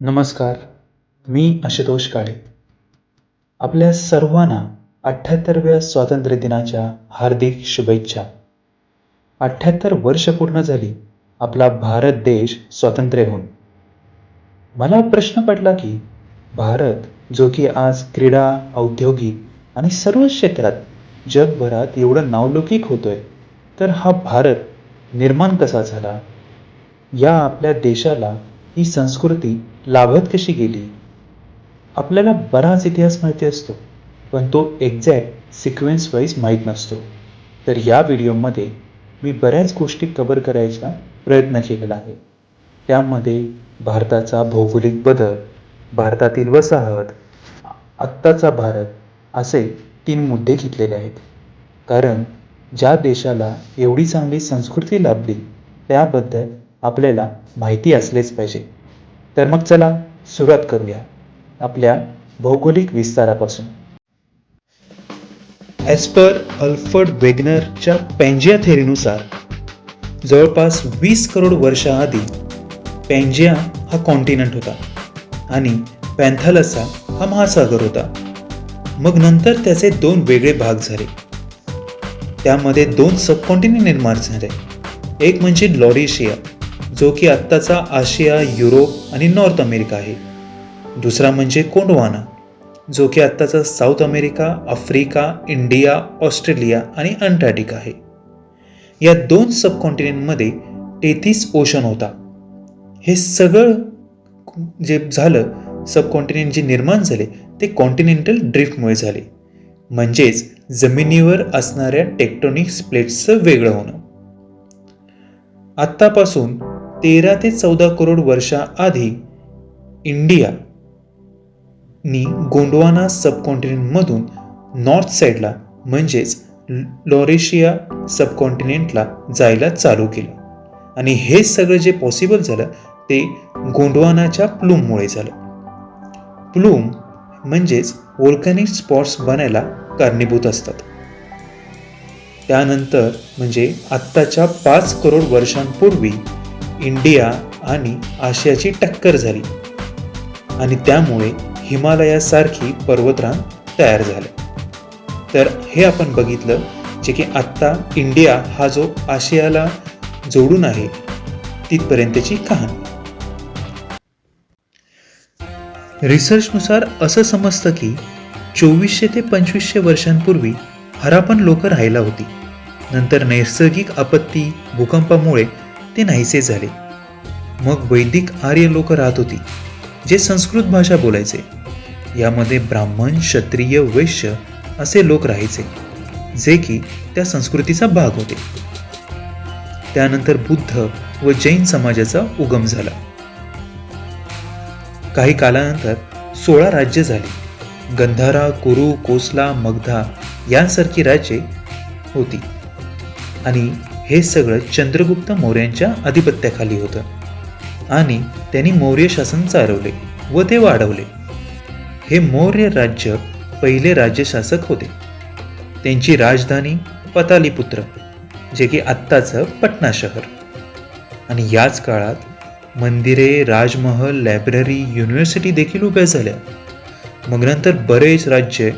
नमस्कार, मी आशुतोष काळे. आपल्या सर्वांना 78व्या स्वातंत्र्य दिनाच्या हार्दिक शुभेच्छा. 78 वर्ष पूर्ण झाली आपला भारत देश स्वतंत्र होऊन. मला प्रश्न पडला की भारत जो की आज क्रीडा, औद्योगिक आणि सर्व क्षेत्रात जगभरात एवढं नावलौकिक होतोय, तर हा भारत निर्माण कसा झाला? या आपल्या देशाला ही संस्कृती लाभत कशी गेली? आपल्याला बराच इतिहास माहिती असतो, पण तो एक्झॅक्ट सिक्वेन्स वाईज माहीत नसतो. तर या व्हिडिओमध्ये मी बऱ्याच गोष्टी कव्हर करायचा प्रयत्न केलेला आहे. त्यामध्ये भारताचा भौगोलिक बदल, भारतातील वसाहत, आत्ताचा भारत असे 3 मुद्दे घेतलेले आहेत. कारण ज्या देशाला एवढी चांगली संस्कृती लाभली त्याबद्दल आपल्याला माहिती असलेच पाहिजे. तर मग चला सुरुवात करूया आपल्या भौगोलिक विस्तारापासून. ॲज पर अल्फ्रेड वेगनरच्या पॅन्जिया थेअरीनुसार जवळपास 20 करोड वर्षाआधी पॅन्जिया हा कॉन्टिनेंट होता आणि पॅन्थालसा हा महासागर होता. मग नंतर त्याचे 2 वेगळे भाग झाले. त्यामध्ये 2 सबकॉन्टिनेंट निर्माण झाले. एक म्हणजे लॉरेशिया, जो की आत्ताचा आशिया, युरोप आणि नॉर्थ अमेरिका आहे. दुसरा म्हणजे गोंडवाना, जो की आत्ताचा south America, Africa, India, Australia आणि अंटार्क्टिका आहे. या 2 सबकॉन्टिनेंटमध्ये 33 ओशन होता. हे सगळं जे झालं, सबकॉन्टिनेंट जे निर्माण झाले ते कॉन्टिनेंटल ड्रिफ्टमुळे झाले, म्हणजेच जमिनीवर असणाऱ्या टेक्टोनिक प्लेट्सचं वेगळं होणं. आत्तापासून 13 ते 14 करोड वर्षाआधी इंडिया गोंडवाना सबकॉन्टिनेंटमधून नॉर्थ साईडला म्हणजेच लॉरेशिया सबकॉन्टिनेंटला जायला चालू केलं. आणि हे सगळं जे पॉसिबल झालं ते गोंडवानाच्या प्लूममुळे झालं. प्लूम म्हणजेच व्होल्कॅनिक स्पॉट्स बनायला कारणीभूत असतात. त्यानंतर म्हणजे आत्ताच्या 5 करोड वर्षांपूर्वी इंडिया आणि आशियाची टक्कर झाली आणि त्यामुळे हिमालयासारखी पर्वतरांग तयार झालं. तर हे आपण बघितलं जे की आत्ता इंडिया हा जो आशियाला जोडून आहे तिथपर्यंतची कहाणी. रिसर्चनुसार असं समजतं की 2400 ते 2500 वर्षांपूर्वी हरापन लोक राहायला होती. नंतर नैसर्गिक आपत्ती, भूकंपामुळे ते नाहीसे झाले. मग वैदिक आर्य लोक राहत होती जे संस्कृत भाषा बोलायचे. यामध्ये ब्राह्मण, क्षत्रिय, वैश्य असे लोक राहायचे जे की त्या संस्कृतीचा भाग होते. त्यानंतर बुद्ध व जैन समाजाचा उगम झाला. काही कालानंतर 16 राज्य झाली. गंधारा, कुरु, कोसला, मगधा यांसारखी राज्ये होती आणि हे सगळं चंद्रगुप्त मौर्यांच्या आधिपत्याखाली होतं आणि त्यांनी मौर्य शासन चालवले व ते वाढवले. हे मौर्य राज्य पहिले राज्यशासक होते. त्यांची राजधानी पातालीपुत्र, जे की आत्ताचं पटना शहर. आणि याच काळात मंदिरे, राजमहल, लायब्ररी, युनिव्हर्सिटी देखील उभ्या झाल्या. मग नंतर बरेच राज्य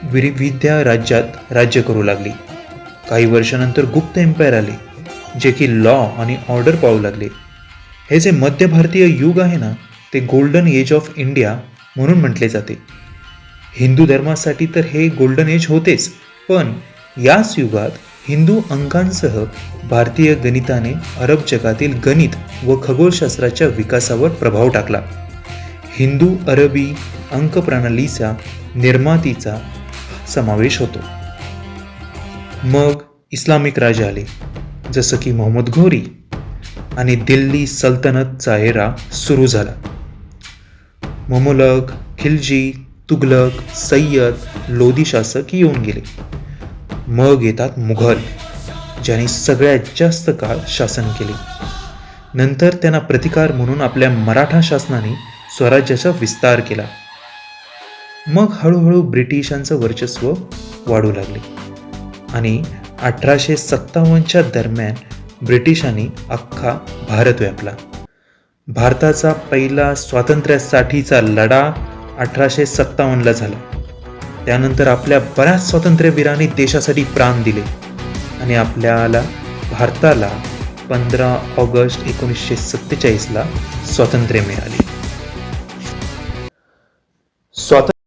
विविध राज्यात राज्य करू लागली. काही वर्षानंतर गुप्त एम्पायर आले जे की लॉ आणि ऑर्डर पाळू लागले. हे जे मध्य भारतीय युग आहे ना, ते गोल्डन एज ऑफ इंडिया म्हणून म्हटले जाते. हिंदू धर्मासाठी तर हे गोल्डन एज होतेच, पण याच युगात हिंदू अंकांसह भारतीय गणिताने अरब जगातील गणित व खगोलशास्त्राच्या विकासावर प्रभाव टाकला. हिंदू अरबी अंक प्रणालीचा निर्मातीचा समावेश होतो. मग इस्लामिक राजे आले जसं की मोहम्मद घोरी आणि दिल्ली सल्तनतचा एरा सुरू झाला. ममलक, खिलजी, तुगलक, सय्यद, लोधी शासक येऊन गेले. मग येतात मुघल, ज्यांनी सगळ्यात जास्त काळ शासन केले. नंतर त्यांना प्रतिकार म्हणून आपल्या मराठा शासनाने स्वराज्याचा विस्तार केला. मग हळूहळू ब्रिटिशांचं वर्चस्व वाढू लागले आणि 1857च्या दरम्यान ब्रिटिशांनी अख्खा भारत व्यापला. भारताचा पहिला स्वातंत्र्यासाठीचा लढा 1857ला झाला. त्यानंतर आपल्या बऱ्याच स्वातंत्र्यवीरांनी देशासाठी प्राण दिले आणि आपल्याला भारताला 15 ऑगस्ट 1947ला स्वातंत्र्य मिळाले. स्वातंत्र्य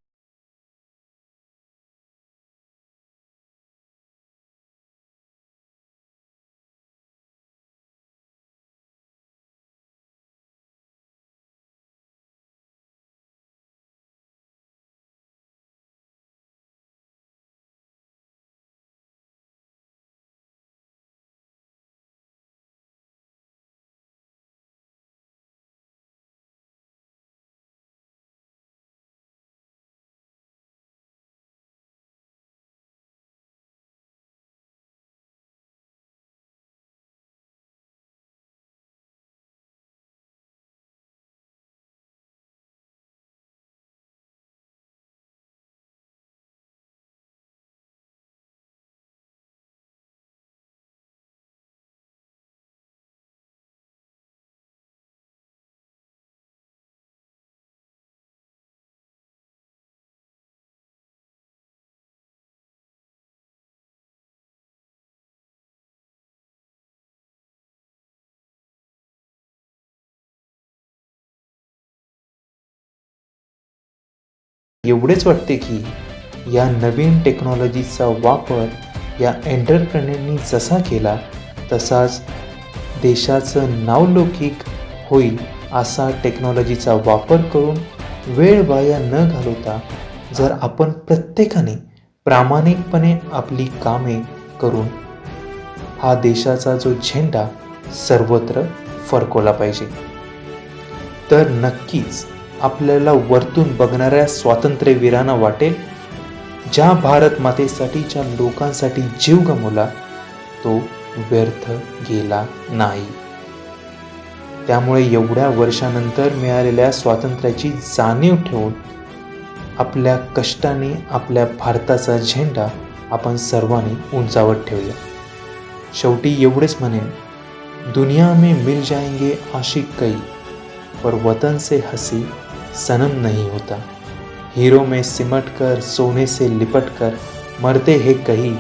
एवढेच वाटते की या नवीन टेक्नॉलॉजीचा वापर या एंटरप्रेनरनी जसा केला तसाच देशाचं नावलौकिक होईल असा टेक्नॉलॉजीचा वापर करून वेळ वाया न घालवता जर आपण प्रत्येकाने प्रामाणिकपणे आपली कामे करून हा देशाचा जो झेंडा सर्वत्र फडकवला पाहिजे, तर नक्कीच आपल्याला वरतून बघणाऱ्या स्वातंत्र्यवीरांना वाटेल ज्या भारत मातेसाठी, ज्या लोकांसाठी जीव गमावला तो व्यर्थ गेला नाही. त्यामुळे एवढ्या वर्षानंतर मिळालेल्या स्वातंत्र्याची जाणीव ठेवून आपल्या कष्टाने आपल्या भारताचा झेंडा आपण सर्वांनी उंचावत ठेवूया. शेवटी एवढेच म्हणेन, दुनिया में मिल जाएंगे आशिक कई, पर वतन से हसी सनम नहीं होता. हीरो में सिमट कर, सोने से लिपट कर मरते हैं कहीं,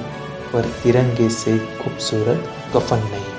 पर तिरंगे से खूबसूरत कफन नहीं.